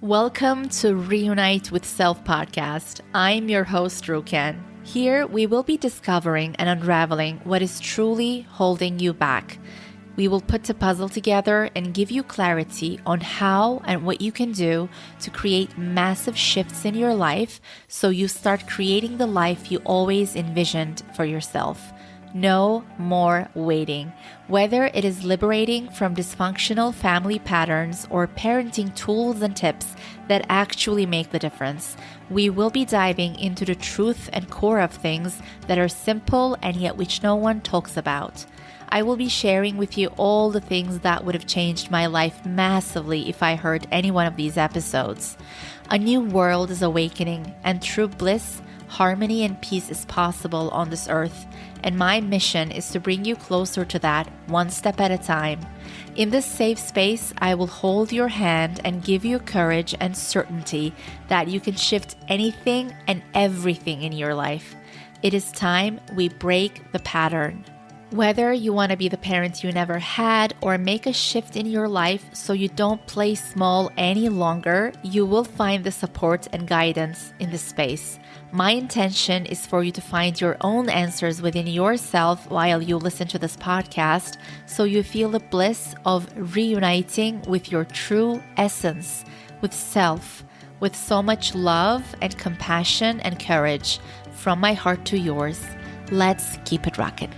Welcome to Reunite with Self podcast. I'm your host, Rukan. Here, we will be discovering and unraveling what is truly holding you back. We will put the puzzle together and give you clarity on how and what you can do to create massive shifts in your life so you start creating the life you always envisioned for yourself. No more waiting. Whether it is liberating from dysfunctional family patterns or parenting tools and tips that actually make the difference, we will be diving into the truth and core of things that are simple and yet which no one talks about. I will be sharing with you all the things that would have changed my life massively if I heard any one of these episodes. A new world is awakening, and true bliss, harmony, and peace is possible on this earth, and my mission is to bring you closer to that one step at a time. In this safe space, I will hold your hand and give you courage and certainty that you can shift anything and everything in your life. It is time we break the pattern. Whether you want to be the parent you never had or make a shift in your life so you don't play small any longer, you will find the support and guidance in this space. My intention is for you to find your own answers within yourself while you listen to this podcast, so you feel the bliss of reuniting with your true essence, with self, with so much love and compassion and courage. From my heart to yours, let's keep it rocking.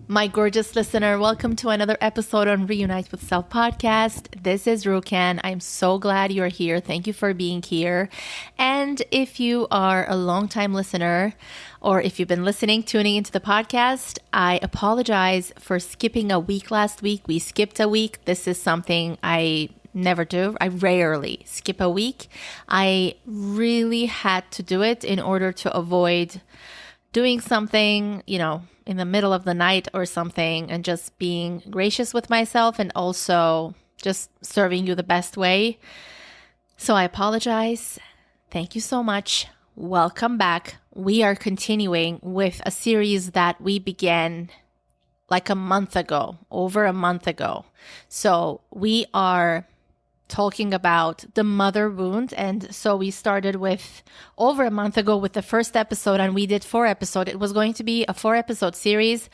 My gorgeous listener, welcome to another episode on Reunite with Self podcast. This is Rukan. I'm so glad you're here. Thank you for being here. And if you are a longtime listener, or if you've been listening, tuning into the podcast, I apologize for skipping a week last week. We skipped a week. This is something I never do. I rarely skip a week. I really had to do it in order to avoid doing something, in the middle of the night or something, and just being gracious with myself and also just serving you the best way. So I apologize. Thank you so much. Welcome back. We are continuing with a series that we began like over a month ago. So we are talking about the mother wound. And so we started with over a month ago with the first episode, and we did 4 episodes. It was going to be a 4-episode series,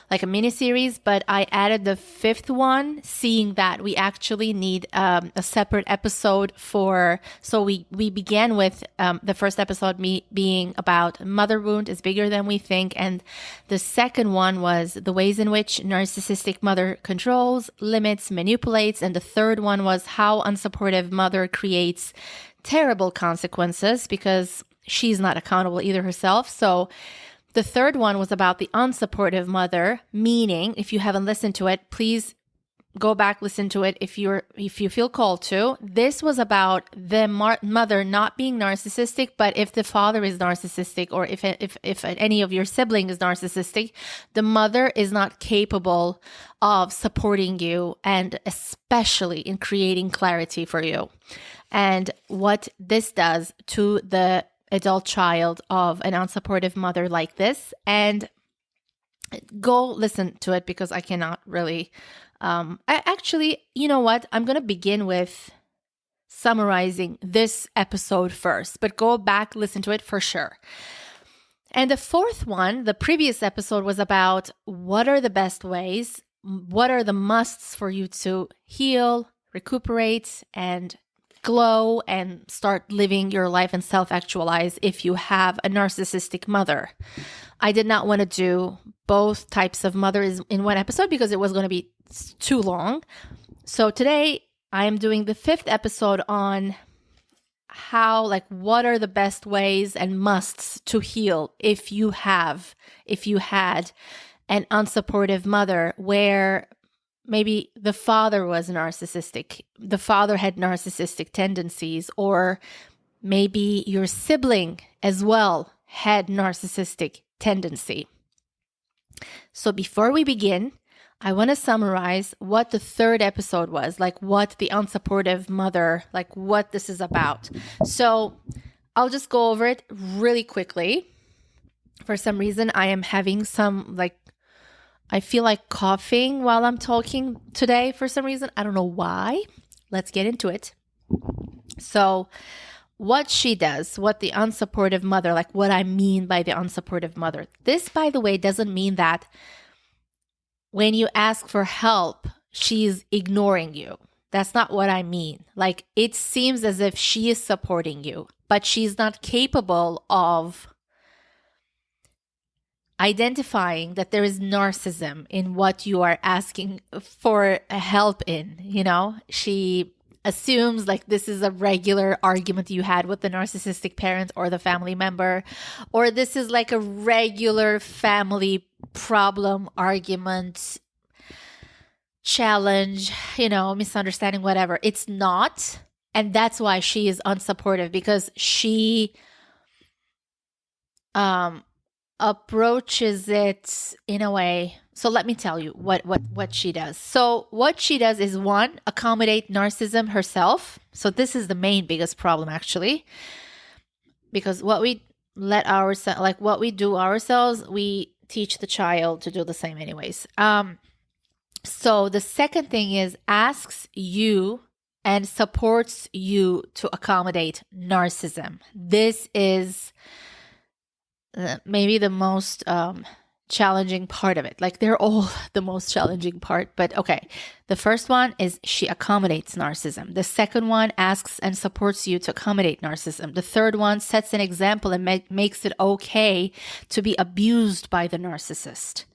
like a mini series, but I added the 5th one, seeing that we actually need a separate episode so we began with the first episode being about mother wound is bigger than we think. And the second one was the ways in which narcissistic mother controls, limits, manipulates. And the third one was how unsupportive mother creates terrible consequences because she's not accountable either herself. So the third one was about the unsupportive mother, meaning if you haven't listened to it, please go back, listen to it if you feel called to. This was about the mother not being narcissistic, but if the father is narcissistic or if any of your sibling is narcissistic, the mother is not capable of supporting you, and especially in creating clarity for you. And what this does to the adult child of an unsupportive mother like this. And go listen to it because I cannot really you know what? I'm going to begin with summarizing this episode first, but go back, listen to it for sure. And the 4th one, the previous episode, was about what are the best ways, what are the musts for you to heal, recuperate, and glow and start living your life and self-actualize if you have a narcissistic mother. I did not want to do both types of mothers in one episode because it was going to be too long. So today I am doing the 5th episode on what are the best ways and musts to heal if you had an unsupportive mother where maybe the father was narcissistic, the father had narcissistic tendencies, or maybe your sibling as well had narcissistic tendency. So before we begin, I want to summarize what the 3rd episode was, like what the unsupportive mother, like what this is about. So I'll just go over it really quickly. For some reason, I am having I feel like coughing while I'm talking today for some reason. I don't know why. let's get into it. So what she does, what the unsupportive mother, like what I mean by the unsupportive mother. This, by the way, doesn't mean that when you ask for help, she's ignoring you. That's not what I mean. Like, it seems as if she is supporting you, but she's not capable of identifying that there is narcissism in what you are asking for help in. She assumes like this is a regular argument you had with the narcissistic parent or the family member, or this is like a regular family problem, argument, challenge, misunderstanding, whatever. It's not. And that's why she is unsupportive, because she approaches it in a way. So let me tell you what she does. So what she does is, one, accommodate narcissism herself. So this is the biggest problem, actually, because what we do ourselves, we teach the child to do the same anyways. So the second thing is asks you and supports you to accommodate narcissism. This is maybe the most challenging part of it. Like, they're all the most challenging part, but okay. The first one is she accommodates narcissism. The second one asks and supports you to accommodate narcissism. The third one sets an example and makes it okay to be abused by the narcissist.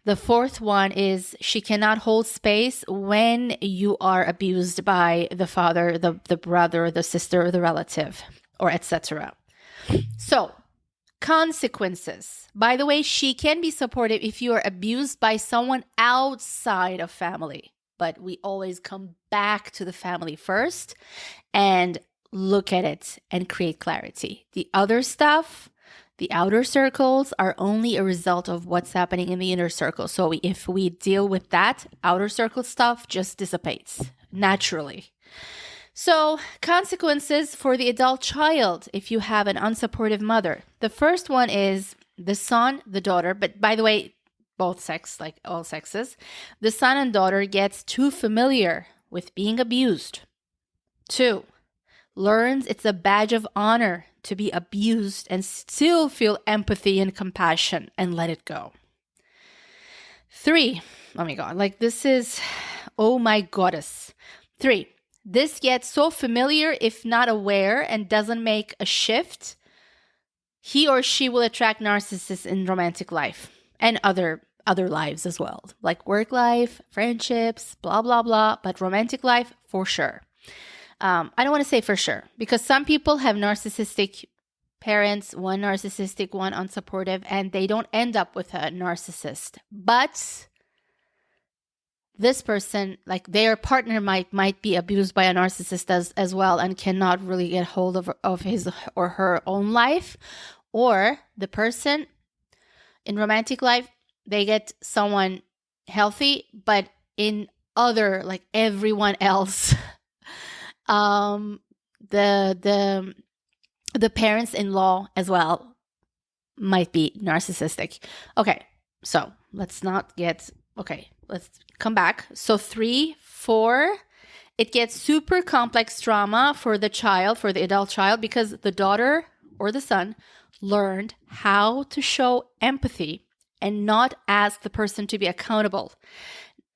The fourth one is she cannot hold space when you are abused by the father, the brother, the sister, the relative, or etc. So, consequences. By the way, she can be supportive if you are abused by someone outside of family, but we always come back to the family first and look at it and create clarity. The other stuff, the outer circles, are only a result of what's happening in the inner circle. So if we deal with that, outer circle stuff just dissipates naturally. So, consequences for the adult child if you have an unsupportive mother. The first one is the son, the daughter, but by the way, both sex, like all sexes, the son and daughter gets too familiar with being abused. 2, learns it's a badge of honor to be abused and still feel empathy and compassion and let it go. 3, oh my God, like this is, oh my goddess. 3, this gets so familiar, if not aware, and doesn't make a shift, he or she will attract narcissists in romantic life and other lives as well, like work life, friendships, blah, blah, blah, but romantic life for sure. I don't want to say for sure, because some people have narcissistic parents, one narcissistic, one unsupportive, and they don't end up with a narcissist. But this person, like their partner might be abused by a narcissist as well and cannot really get hold of his or her own life. Or the person in romantic life, they get someone healthy, but in other, like everyone else, the parents-in-law as well might be narcissistic. Okay, so let's come back. So 3, 4, it gets super complex trauma for the child, for the adult child, because the daughter or the son learned how to show empathy and not ask the person to be accountable.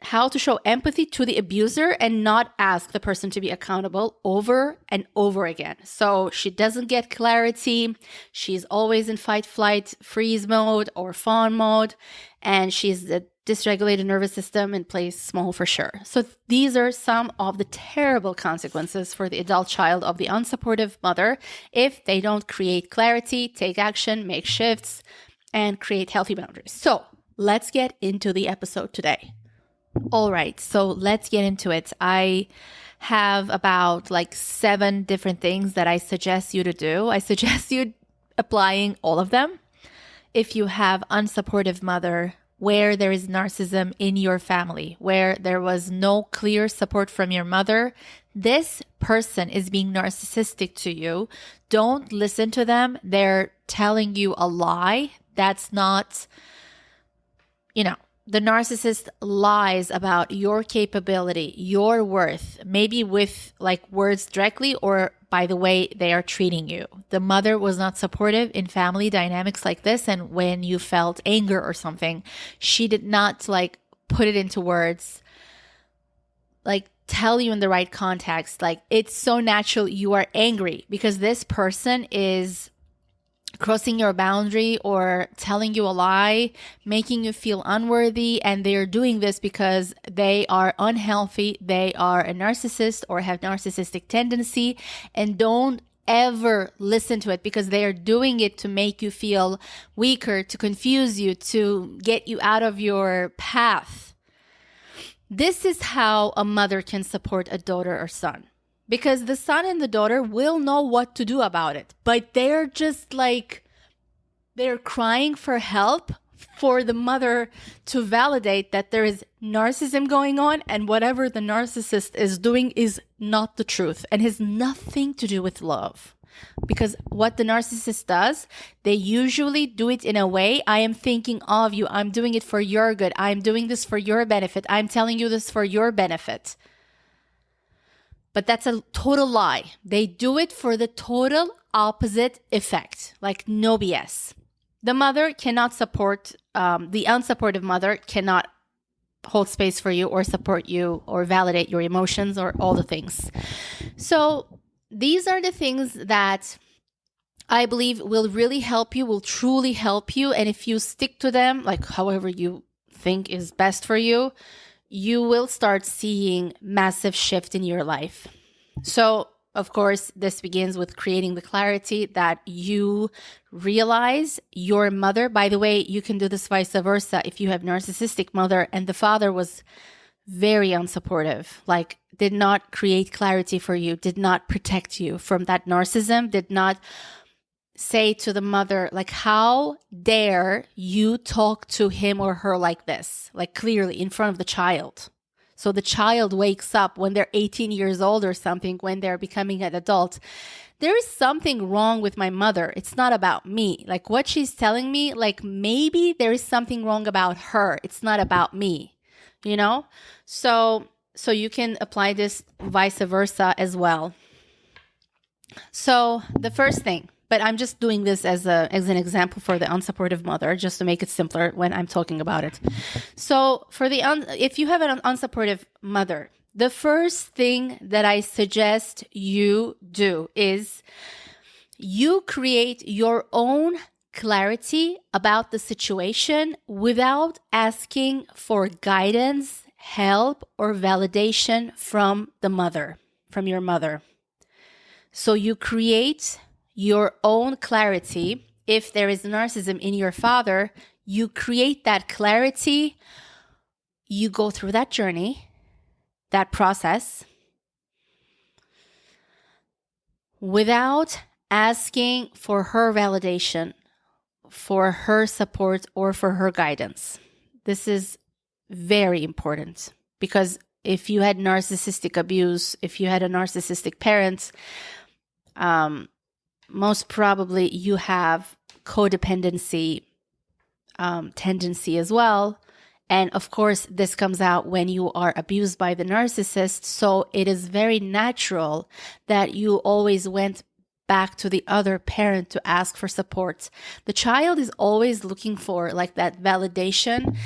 How to show empathy to the abuser and not ask the person to be accountable over and over again. So she doesn't get clarity. She's always in fight, flight, freeze mode or fawn mode. And she's a dysregulated nervous system and plays small for sure. So these are some of the terrible consequences for the adult child of the unsupportive mother if they don't create clarity, take action, make shifts, and create healthy boundaries. So let's get into the episode today. All right, so let's get into it. I have about 7 different things that I suggest you to do. I suggest you applying all of them. If you have unsupportive mother, where there is narcissism in your family, where there was no clear support from your mother, this person is being narcissistic to you. Don't listen to them. They're telling you a lie. That's not, the narcissist lies about your capability, your worth, maybe with like words directly or by the way they are treating you. The mother was not supportive in family dynamics like this. And when you felt anger or something, she did not like put it into words, like tell you in the right context. Like it's so natural you are angry because this person is crossing your boundary or telling you a lie, making you feel unworthy. And they're doing this because they are unhealthy. They are a narcissist or have narcissistic tendency, and don't ever listen to it because they are doing it to make you feel weaker, to confuse you, to get you out of your path. This is how a mother can support a daughter or son. Because the son and the daughter will know what to do about it. But they're just like, they're crying for help for the mother to validate that there is narcissism going on and whatever the narcissist is doing is not the truth and has nothing to do with love. Because what the narcissist does, they usually do it in a way, I am thinking of you, I'm doing it for your good, I'm doing this for your benefit, I'm telling you this for your benefit. But that's a total lie. They do it for the total opposite effect, like no BS. The mother cannot support, the unsupportive mother cannot hold space for you or support you or validate your emotions or all the things. So these are the things that I believe will really help you, will truly help you. And if you stick to them, like however you think is best for you, you will start seeing massive shift in your life. So, of course, this begins with creating the clarity that you realize your mother, by the way, you can do this vice versa. If you have narcissistic mother and the father was very unsupportive, like did not create clarity for you, did not protect you from that narcissism, did not say to the mother, like, how dare you talk to him or her like this, like clearly in front of the child. So the child wakes up when they're 18 years old or something, when they're becoming an adult. There is something wrong with my mother. It's not about me. Like what she's telling me, like maybe there is something wrong about her. It's not about me, you know? So you can apply this vice versa as well. So the first thing, but I'm just doing this as an example for the unsupportive mother, just to make it simpler when I'm talking about it. So for if you have an unsupportive mother, the first thing that I suggest you do is you create your own clarity about the situation without asking for guidance, help, or validation from your mother. So you create your own clarity. If there is narcissism in your father, you create that clarity. You go through that journey, that process, without asking for her validation, for her support, or for her guidance. This is very important because if you had narcissistic abuse, if you had a narcissistic parent, most probably you have codependency tendency as well. And of course, this comes out when you are abused by the narcissist. So it is very natural that you always went back to the other parent to ask for support. The child is always looking for like that validation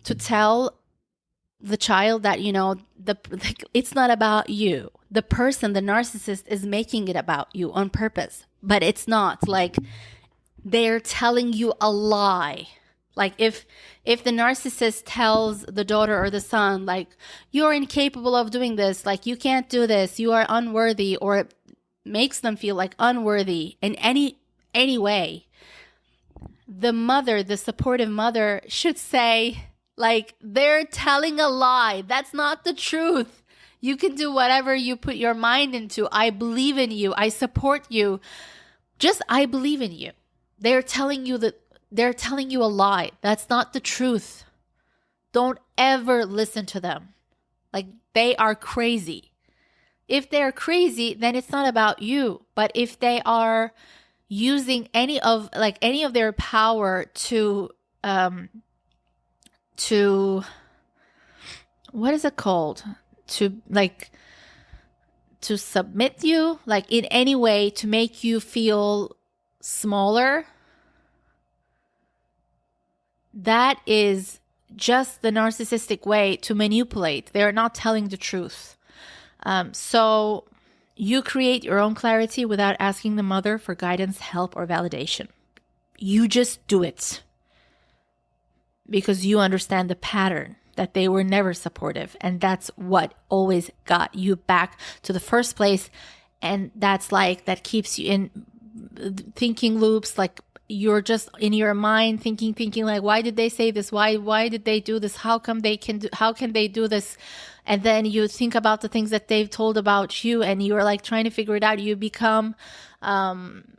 to tell the child that, you know, it's not about you. The person, the narcissist, is making it about you on purpose, but it's not. Like they're telling you a lie. Like if the narcissist tells the daughter or the son, like, you're incapable of doing this, like you can't do this, you are unworthy, or it makes them feel like unworthy in any way, the mother, the supportive mother, should say, like, they're telling a lie. That's not the truth. You can do whatever you put your mind into. I believe in you. I support you. Just, I believe in you. They're telling you a lie. That's not the truth. Don't ever listen to them. Like, they are crazy. If they're crazy, then it's not about you. But if they are using any of their power to to, what is it called? To to submit you, like in any way to make you feel smaller, that is just the narcissistic way to manipulate. They're not telling the truth. So you create your own clarity without asking the mother for guidance, help, or validation. You just do it because you understand the pattern that they were never supportive. And that's what always got you back to the first place. And that's like, that keeps you in thinking loops, like you're just in your mind thinking like, why did they say this? Why did they do this? How can they do this? And then you think about the things that they've told about you, and you're like trying to figure it out. You become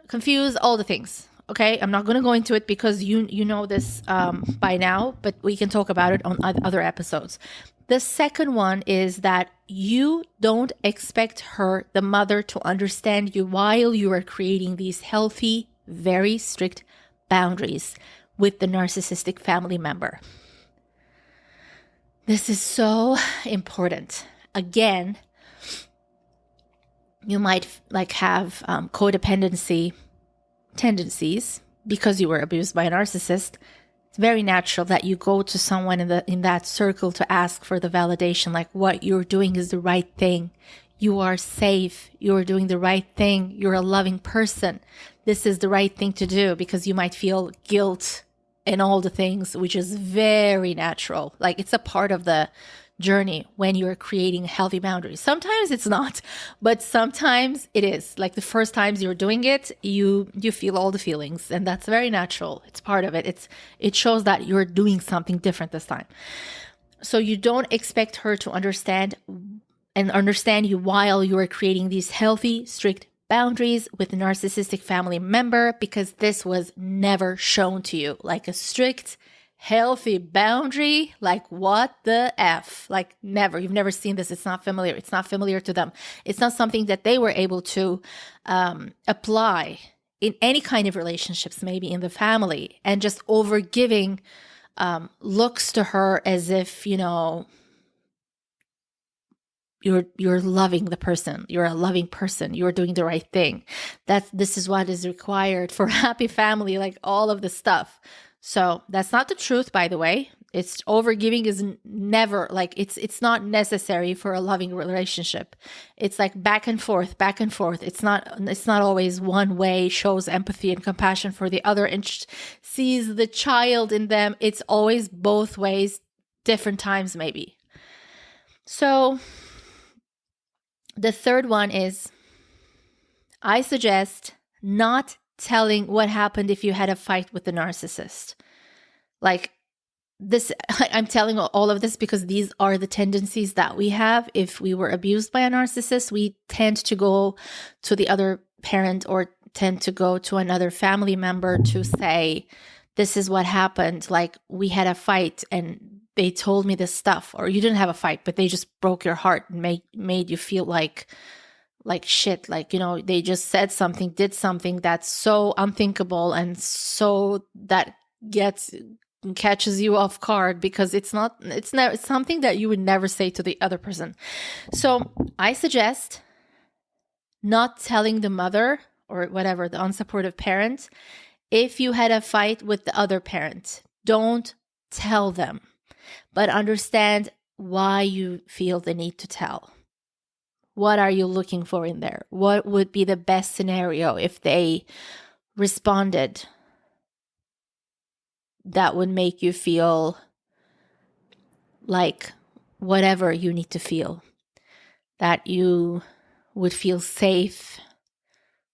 confused, all the things. Okay, I'm not going to go into it because you know this by now, but we can talk about it on other episodes. The second one is that you don't expect her, the mother, to understand you while you are creating these healthy, very strict boundaries with the narcissistic family member. This is so important. Again, you might have codependency tendencies because you were abused by a narcissist. It's very natural that you go to someone in that circle to ask for the validation, like what you're doing is the right thing. You are safe. You're doing the right thing. You're a loving person. This is the right thing to do, because you might feel guilt and all the things, which is very natural. Like it's a part of the journey when you're creating healthy boundaries. Sometimes it's not, but sometimes it is. Like the first times you're doing it, you feel all the feelings, and that's very natural. It's part of it. It shows that you're doing something different this time. So you don't expect her to understand you while you are creating these healthy, strict boundaries with a narcissistic family member, because this was never shown to you. Like a strict, healthy boundary, like what the F? Like never. You've never seen this. It's not familiar. It's not familiar to them. It's not something that they were able to apply in any kind of relationships, maybe in the family, and just over giving looks to her as if, you're loving the person. You're a loving person. You're doing the right thing. This is what is required for a happy family, like all of the stuff. So that's not the truth, by the way. It's overgiving is never like it's not necessary for a loving relationship. It's like back and forth. It's not always one way, shows empathy and compassion for the other and sees the child in them. It's always both ways, different times maybe. So the third one is, I suggest not telling what happened if you had a fight with the narcissist. Like this, I'm telling all of this because these are the tendencies that we have. If we were abused by a narcissist, we tend to go to the other parent or tend to go to another family member to say, this is what happened. Like we had a fight and they told me this stuff, or you didn't have a fight, but they just broke your heart and made you feel like shit. Like, they just said something, did something that's so unthinkable and so that catches you off guard, because it's something that you would never say to the other person. So I suggest not telling the mother or whatever, the unsupportive parent, if you had a fight with the other parent. Don't tell them, but understand why you feel the need to tell. What are you looking for in there? What would be the best scenario if they responded that would make you feel like whatever you need to feel, that you would feel safe,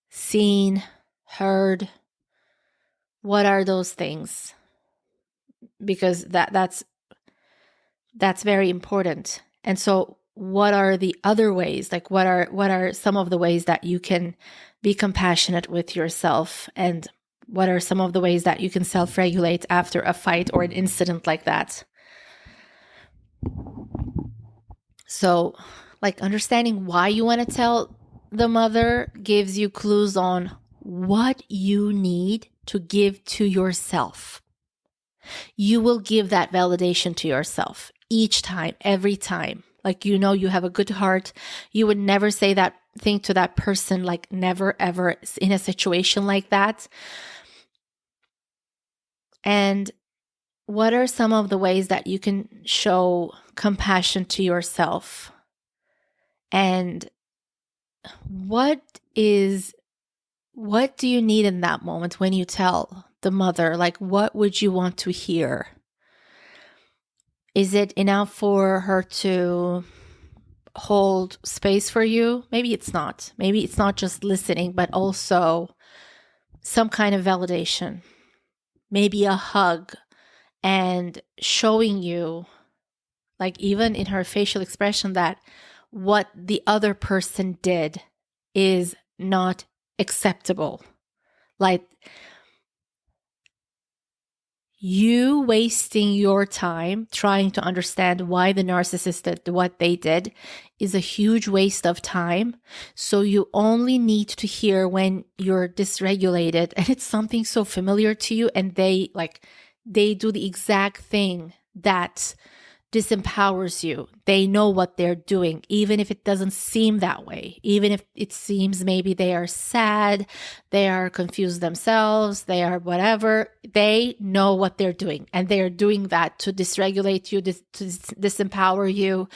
seen, heard? What are those things? Because that's very important. And so what are the other ways? Like what are some of the ways that you can be compassionate with yourself, and what are some of the ways that you can self-regulate after a fight or an incident like that? So, like, understanding why you want to tell the mother gives you clues on what you need to give to yourself. you will give that validation to yourself each time, every time. Like, you know, you have a good heart. You would never say that thing to that person, like never, ever in a situation like that. And what are some of the ways that you can show compassion to yourself? And what do you need in that moment when you tell the mother? Like, what would you want to hear? Is it enough for her to hold space for you? Maybe it's not. Maybe it's not just listening, but also some kind of validation. Maybe a hug and showing you, like even in her facial expression, that what the other person did is not acceptable. Like, you wasting your time trying to understand why the narcissist did what they did is a huge waste of time. So you only need to hear when you're dysregulated and it's something so familiar to you, and they do the exact thing that disempowers you. They know what they're doing, even if it doesn't seem that way, even if it seems maybe they are sad, they are confused themselves, they are whatever. They know what they're doing, and they are doing that to dysregulate you, to disempower you,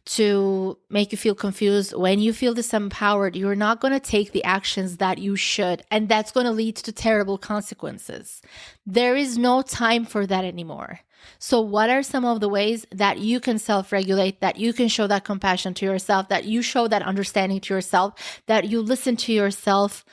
to make you feel confused. When you feel disempowered, you're not going to take the actions that you should, and that's going to lead to terrible consequences. There is no time for that anymore. So what are some of the ways that you can self-regulate, that you can show that compassion to yourself, that you show that understanding to yourself, that you listen to yourself,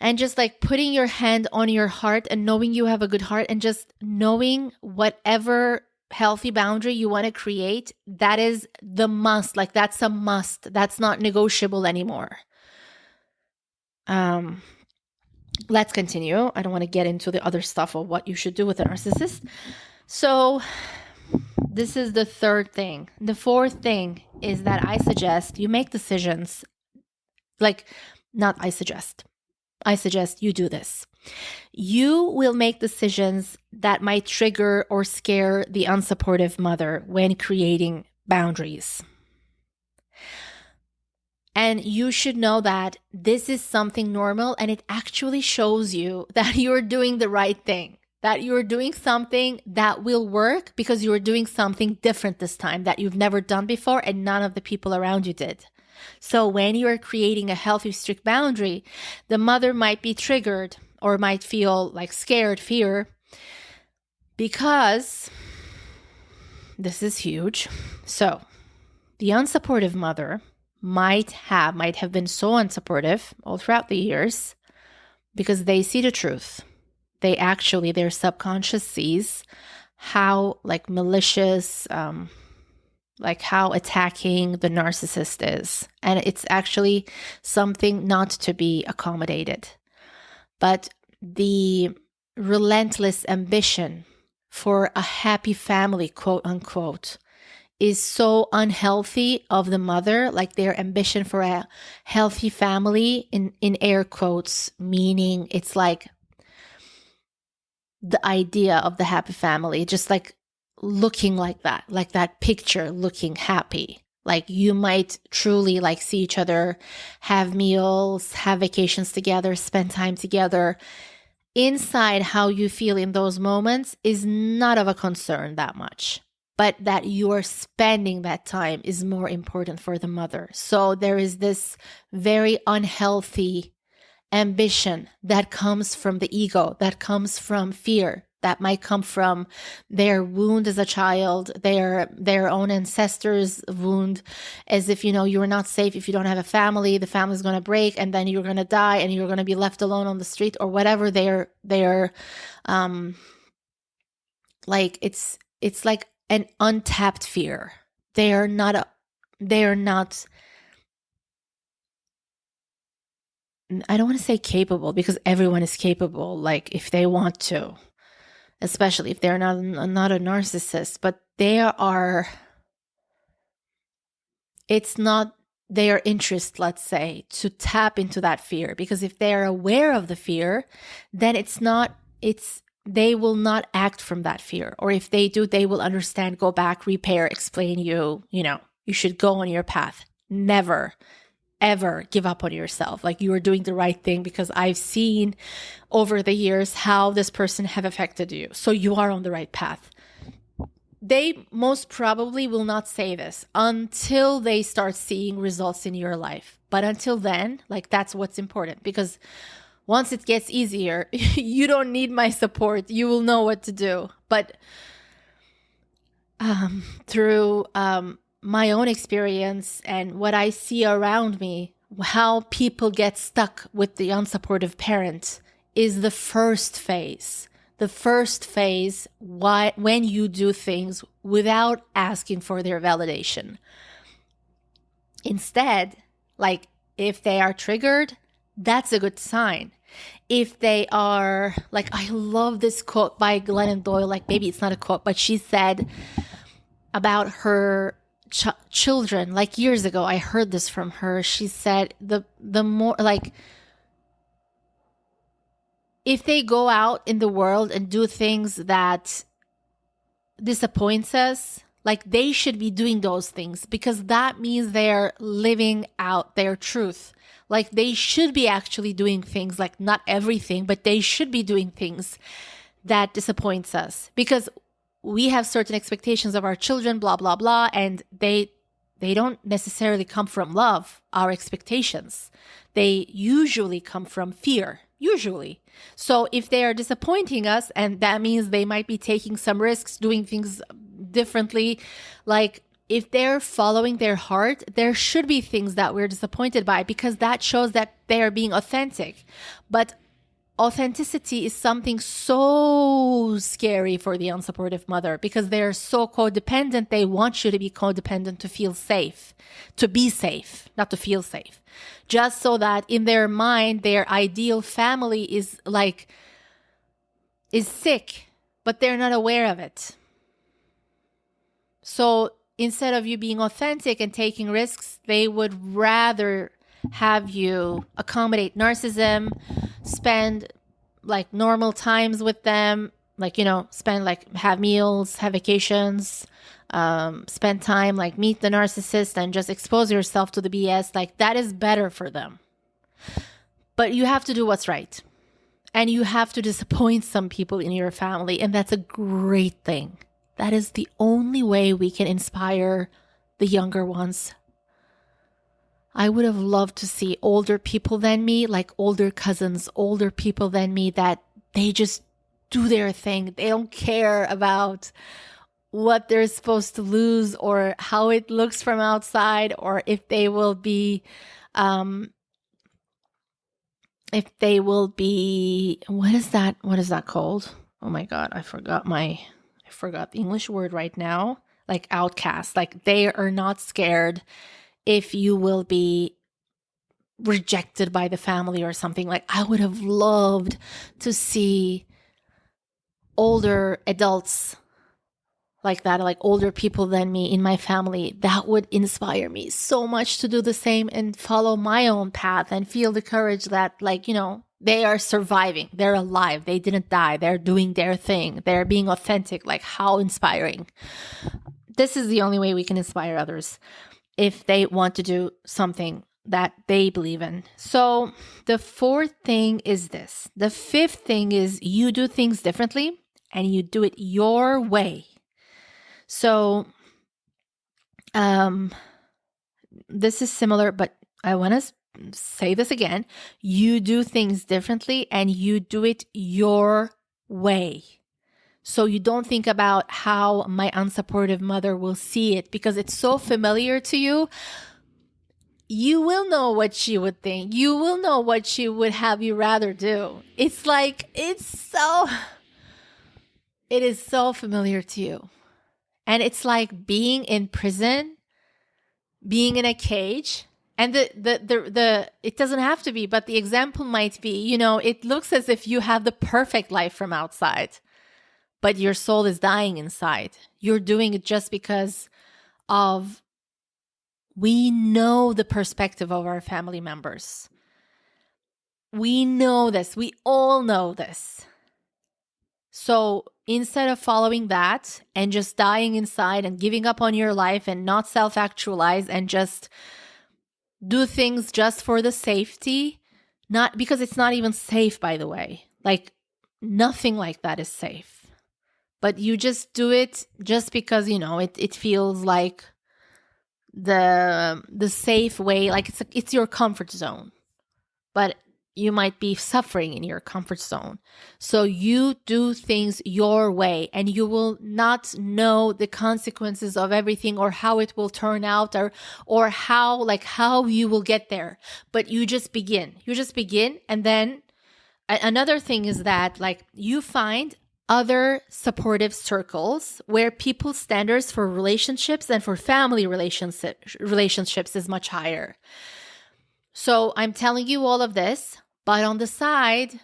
and just like putting your hand on your heart and knowing you have a good heart, and just knowing whatever healthy boundary you want to create, that is the must. Like, that's a must. That's not negotiable anymore. Let's continue. I don't want to get into the other stuff of what you should do with a narcissist. So this is the third thing. The fourth thing is that I suggest you make decisions. I suggest you do this. You will make decisions that might trigger or scare the unsupportive mother when creating boundaries. And you should know that this is something normal, and it actually shows you that you're doing the right thing, that you're doing something that will work because you're doing something different this time that you've never done before and none of the people around you did. So when you're creating a healthy, strict boundary, the mother might be triggered or might feel like scared, fear, because this is huge. So the unsupportive mother might have been so unsupportive all throughout the years because they see the truth. Their subconscious sees how malicious, how attacking the narcissist is. And it's actually something not to be accommodated. But the relentless ambition for a happy family, quote unquote, is so unhealthy of the mother. Like, their ambition for a healthy family, in air quotes, meaning it's like the idea of the happy family, just like looking like that picture, looking happy. Like, you might truly see each other, have meals, have vacations together, spend time together. Inside, how you feel in those moments is not of a concern that much, but that you're spending that time is more important for the mother. So there is this very unhealthy ambition that comes from the ego, that comes from fear, that might come from their wound as a child, their own ancestors' wound, as if, you're not safe if you don't have a family, the family's going to break, and then you're going to die and you're going to be left alone on the street, or whatever they're it's like an untapped fear. They are not I don't want to say capable, because everyone is capable, if they want to, especially if they're not a narcissist, but it's not their interest, let's say, to tap into that fear, because if they are aware of the fear, then it's they will not act from that fear. Or if they do, they will understand, go back, repair, explain you should go on your path. Never, ever give up on yourself. Like, you are doing the right thing, because I've seen over the years how this person have affected you. So you are on the right path. They most probably will not say this until they start seeing results in your life. But until then, like, that's what's important, because once it gets easier, you don't need my support. You will know what to do. But through my own experience and what I see around me, how people get stuck with the unsupportive parent is the first phase. The first phase, when you do things without asking for their validation. Instead, like, if they are triggered, that's a good sign. If they are, like, I love this quote by Glennon Doyle, like, maybe it's not a quote, but she said about her children, like, years ago, I heard this from her. She said, the more, like, if they go out in the world and do things that disappoints us, like, they should be doing those things, because that means they're living out their truth. Like, they should be actually doing things, like, not everything, but they should be doing things that disappoints us, because we have certain expectations of our children, blah, blah, blah. And they don't necessarily come from love, our expectations. They usually come from fear, usually. So if they are disappointing us, and that means they might be taking some risks, doing things differently, like, if they're following their heart, there should be things that we're disappointed by, because that shows that they are being authentic. But authenticity is something so scary for the unsupportive mother, because they're so codependent. They want you to be codependent to feel safe, to be safe, not to feel safe. Just so that in their mind, their ideal family is sick, but they're not aware of it. So instead of you being authentic and taking risks, they would rather have you accommodate narcissism, spend, like, normal times with them, like, spend, like, have meals, have vacations, spend time, like, meet the narcissist and just expose yourself to the BS. Like, that is better for them. But you have to do what's right. And you have to disappoint some people in your family. And that's a great thing. That is the only way we can inspire the younger ones. I would have loved to see older people than me, like older cousins, older people than me, that they just do their thing. They don't care about what they're supposed to lose or how it looks from outside, or if they will be, what is that called? Oh my God, I forgot the English word right now. Like, outcast. Like, they are not scared if you will be rejected by the family or something. Like, I would have loved to see older adults like that, like older people than me in my family. That would inspire me so much to do the same and follow my own path and feel the courage that, like, they are surviving. They're alive. They didn't die. They're doing their thing. They're being authentic. Like, how inspiring. This is the only way we can inspire others, if they want to do something that they believe in. So the fourth thing is this. The fifth thing is, you do things differently and you do it your way. So this is similar, but I want to say this again. You do things differently and you do it your way. So you don't think about how my unsupportive mother will see it, because it's so familiar to you. You will know what she would think. You will know what she would have you rather do. It's like, it is so familiar to you. And it's like being in prison, being in a cage. And it doesn't have to be, but the example might be, it looks as if you have the perfect life from outside, but your soul is dying inside. You're doing it just because we know the perspective of our family members. We know this. We all know this. So instead of following that and just dying inside and giving up on your life and not self-actualize and just do things just for the safety, not because it's not even safe, by the way. Like nothing like that is safe. But you just do it just because, it feels like the safe way, like it's your comfort zone. But you might be suffering in your comfort zone. So you do things your way, and you will not know the consequences of everything or how it will turn out or how you will get there. But you just begin. And then another thing is that you find other supportive circles where people's standards for relationships and for family relationships is much higher. So I'm telling you all of this, but on the side,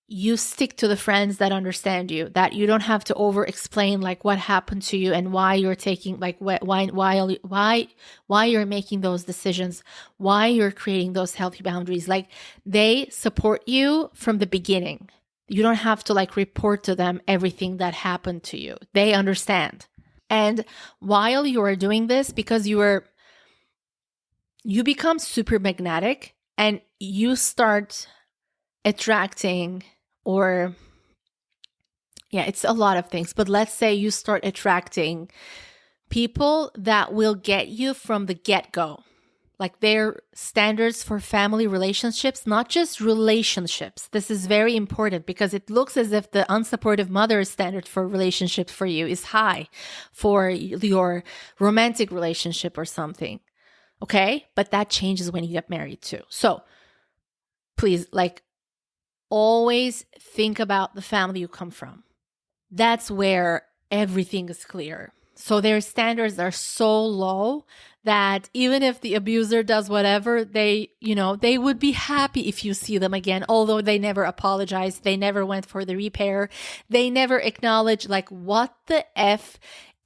you stick to the friends that understand you, that you don't have to over-explain what happened to you and why you're taking, why you're making those decisions, why you're creating those healthy boundaries. They support you from the beginning. You don't have to report to them everything that happened to you. They understand. And while you are doing this, because you become super magnetic and you start attracting, it's a lot of things, but let's say you start attracting people that will get you from the get-go. Their standards for family relationships, not just relationships. This is very important because it looks as if the unsupportive mother's standard for relationships for you is high for your romantic relationship or something. Okay? But that changes when you get married too. So please, always think about the family you come from. That's where everything is clear. So their standards are so low that even if the abuser does whatever, they would be happy if you see them again, although they never apologized. They never went for the repair. They never acknowledge what the F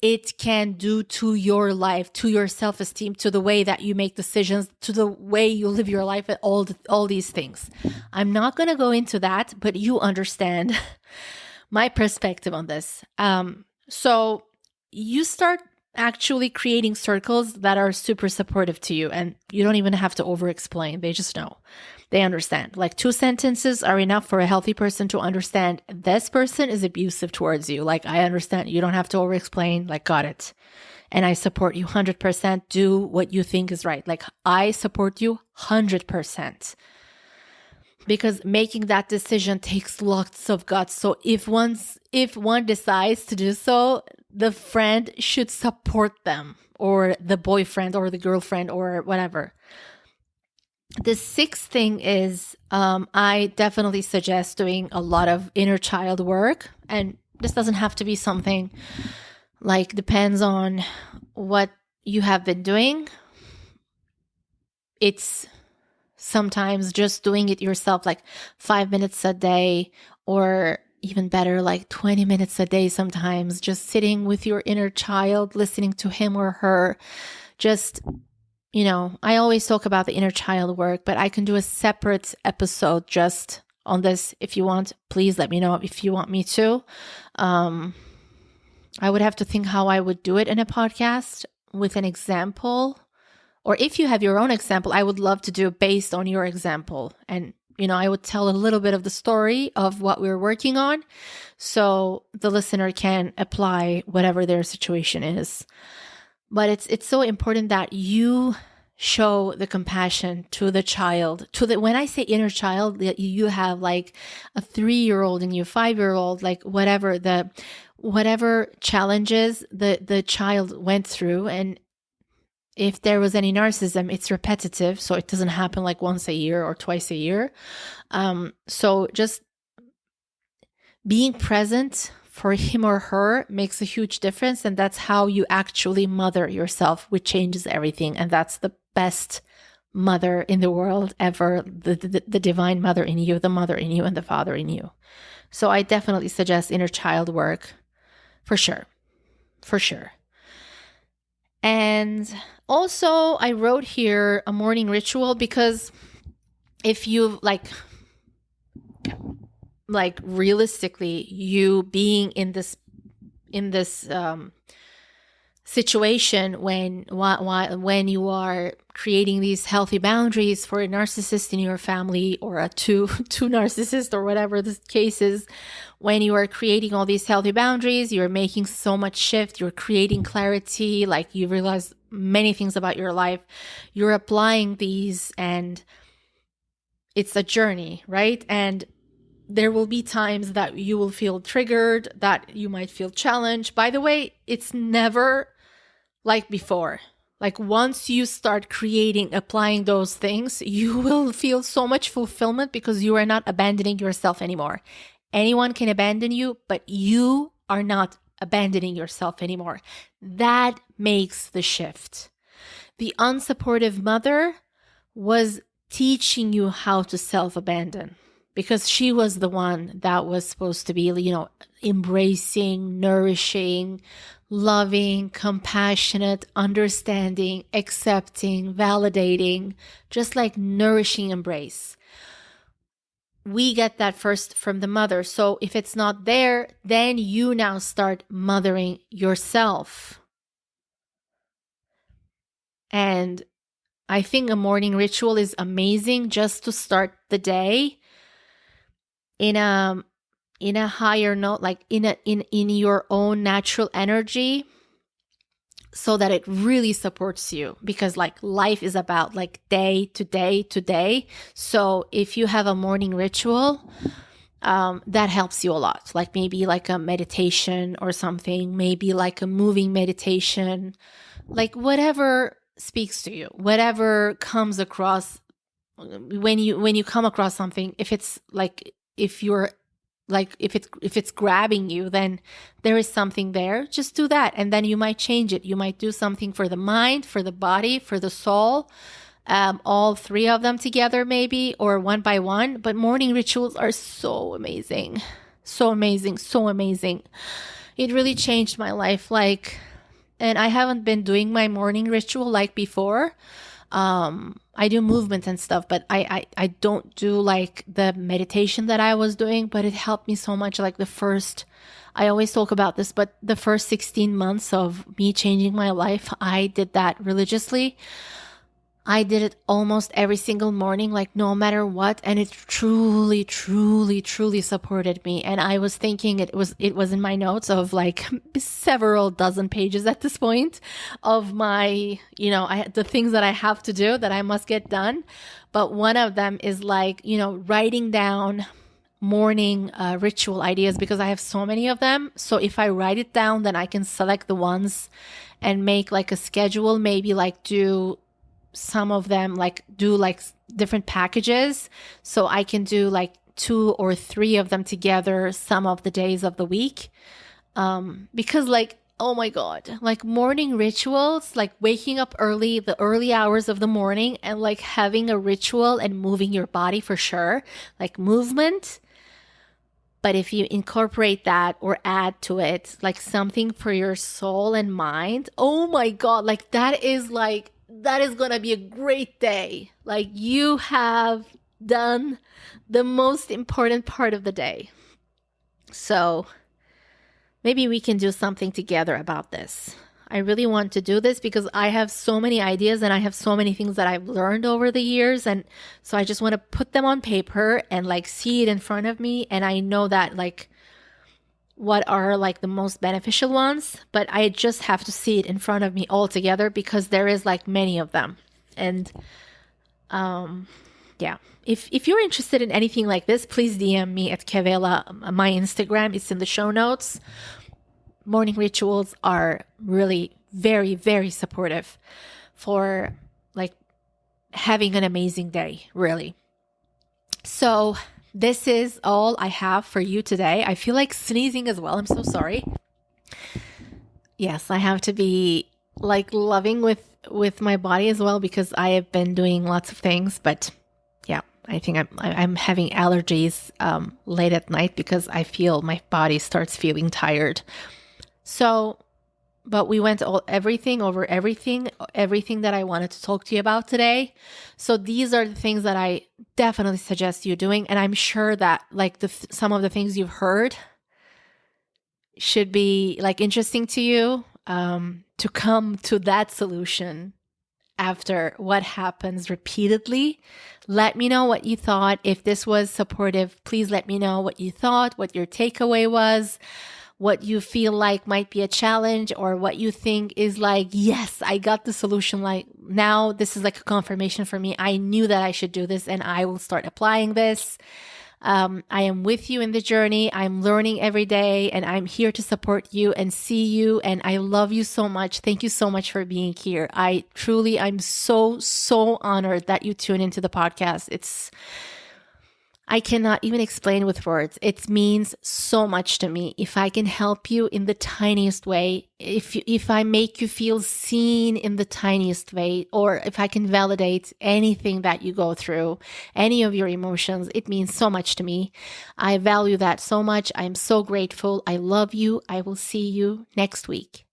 it can do to your life, to your self-esteem, to the way that you make decisions, to the way you live your life, and all these things. I'm not going to go into that, but you understand my perspective on this. So you start actually creating circles that are super supportive to you, and you don't even have to over-explain. They just know. They understand. 2 sentences are enough for a healthy person to understand this person is abusive towards you. I understand. You don't have to over-explain. Got it. And I support you 100%. Do what you think is right. I support you 100%. Because making that decision takes lots of guts. So if one decides to do so, the friend should support them, or the boyfriend or the girlfriend or whatever. The 6th thing is I definitely suggest doing a lot of inner child work. And this doesn't have to be something depends on what you have been doing. It's sometimes just doing it yourself, 5 minutes a day, or even better, 20 minutes a day sometimes, just sitting with your inner child, listening to him or her. Just, I always talk about the inner child work, but I can do a separate episode just on this if you want. Please let me know if you want me to. I would have to think how I would do it in a podcast with an example. Or if you have your own example, I would love to do it based on your example. And, I would tell a little bit of the story of what we're working on so the listener can apply whatever their situation is. But it's so important that you show the compassion to the child. When I say inner child, you have a 3-year-old and you 5-year-old, whatever challenges the child went through. And if there was any narcissism, it's repetitive, so it doesn't happen once a year or twice a year. So just being present for him or her makes a huge difference, and that's how you actually mother yourself, which changes everything. And that's the best mother in the world ever, the divine mother in you, the mother in you, and the father in you. So I definitely suggest inner child work, for sure. And also, I wrote here a morning ritual because if you like realistically, you being in this situation when you are creating these healthy boundaries for a narcissist in your family, or a two narcissist, or whatever the case is, when you are creating all these healthy boundaries, you're making so much shift, you're creating clarity, like you realize many things about your life, you're applying these, and it's a journey, right? And there will be times that you will feel triggered, that you might feel challenged. By the way, it's never like before. Like once you start applying those things, you will feel so much fulfillment because you are not abandoning yourself anymore. Anyone can abandon you, but you are not abandoning yourself anymore. That makes the shift. The unsupportive mother was teaching you how to self-abandon, because she was the one that was supposed to be, embracing, nourishing, loving, compassionate, understanding, accepting, validating, just like nourishing embrace. We get that first from the mother. So if it's not there, then you now start mothering yourself. And I think a morning ritual is amazing just to start the day in a higher note, like in your own natural energy, so that it really supports you, because like life is about like day to day to day. So if you have a morning ritual, that helps you a lot. Like maybe like a meditation or something, maybe like a moving meditation, like whatever speaks to you, whatever comes across when you come across something. If it's like, if it's grabbing you, then there is something there. Just do that, and then you might change it. You might do something for the mind, for the body, for the soul, all three of them together maybe, or one by one. But morning rituals are so amazing, so amazing, so amazing. It really changed my life. And I haven't been doing my morning ritual like before. I do movement and stuff, but I don't do like the meditation that I was doing, but it helped me so much. Like I always talk about this, but the first 16 months of me changing my life, I did that religiously. I did it almost every single morning, like no matter what. And it truly, truly, truly supported me. And I was thinking it was in my notes of like several dozen pages at this point of my, the things that I have to do that I must get done. But one of them is like, writing down morning ritual ideas, because I have so many of them. So if I write it down, then I can select the ones and make like a schedule, maybe like do some of them, like do like different packages. So I can do like 2 or 3 of them together some of the days of the week. Because like, oh my God, like morning rituals, like waking up early, the early hours of the morning, and like having a ritual and moving your body for sure, like movement. But if you incorporate that or add to it, like something for your soul and mind, oh my God, like that is going to be a great day. Like you have done the most important part of the day. So maybe we can do something together about this. I really want to do this because I have so many ideas and I have so many things that I've learned over the years. And so I just want to put them on paper and like see it in front of me. And I know that like what are like the most beneficial ones, but I just have to see it in front of me all together, because there is like many of them. And yeah, if you're interested in anything like this, please DM me at Kevela. My Instagram is in the show notes. Morning rituals are really very, very supportive for like having an amazing day, really. So this is all I have for you today. I feel like sneezing as well. I'm so sorry. Yes, I have to be like loving with my body as well, because I have been doing lots of things. But yeah, I think I'm having allergies late at night because I feel my body starts feeling tired. So, but we went over everything that I wanted to talk to you about today. So these are the things that I definitely suggest you doing. And I'm sure that like some of the things you've heard should be like interesting to you, to come to that solution after what happens repeatedly. Let me know what you thought. If this was supportive, please let me know what you thought, what your takeaway was, what you feel like might be a challenge, or what you think is like, yes, I got the solution. Like now this is like a confirmation for me. I knew that I should do this and I will start applying this. I am with you in the journey. I'm learning every day and I'm here to support you and see you. And I love you so much. Thank you so much for being here. I'm so, so honored that you tune into the podcast. I cannot even explain with words. It means so much to me. If I can help you in the tiniest way, if I make you feel seen in the tiniest way, or if I can validate anything that you go through, any of your emotions, it means so much to me. I value that so much. I'm so grateful. I love you. I will see you next week.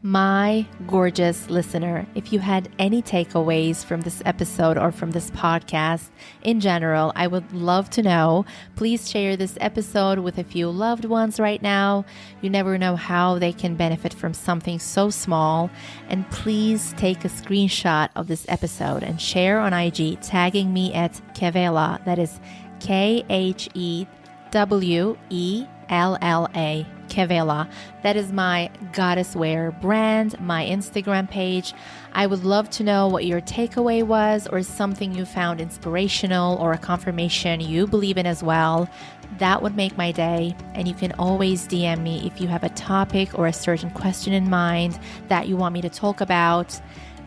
My gorgeous listener, if you had any takeaways from this episode or from this podcast in general, I would love to know. Please share this episode with a few loved ones right now. You never know how they can benefit from something so small. And please take a screenshot of this episode and share on IG, tagging me at Khewela. That is Khewella. Khewela. That is my goddess wear brand, my Instagram page. I would love to know what your takeaway was, or something you found inspirational, or a confirmation you believe in as well. That would make my day. And you can always DM me if you have a topic or a certain question in mind that you want me to talk about.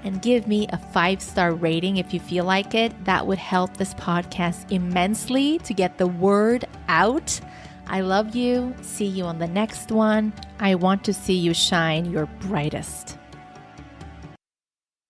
And give me a 5-star rating if you feel like it. That would help this podcast immensely to get the word out. I love you. See you on the next one. I want to see you shine your brightest.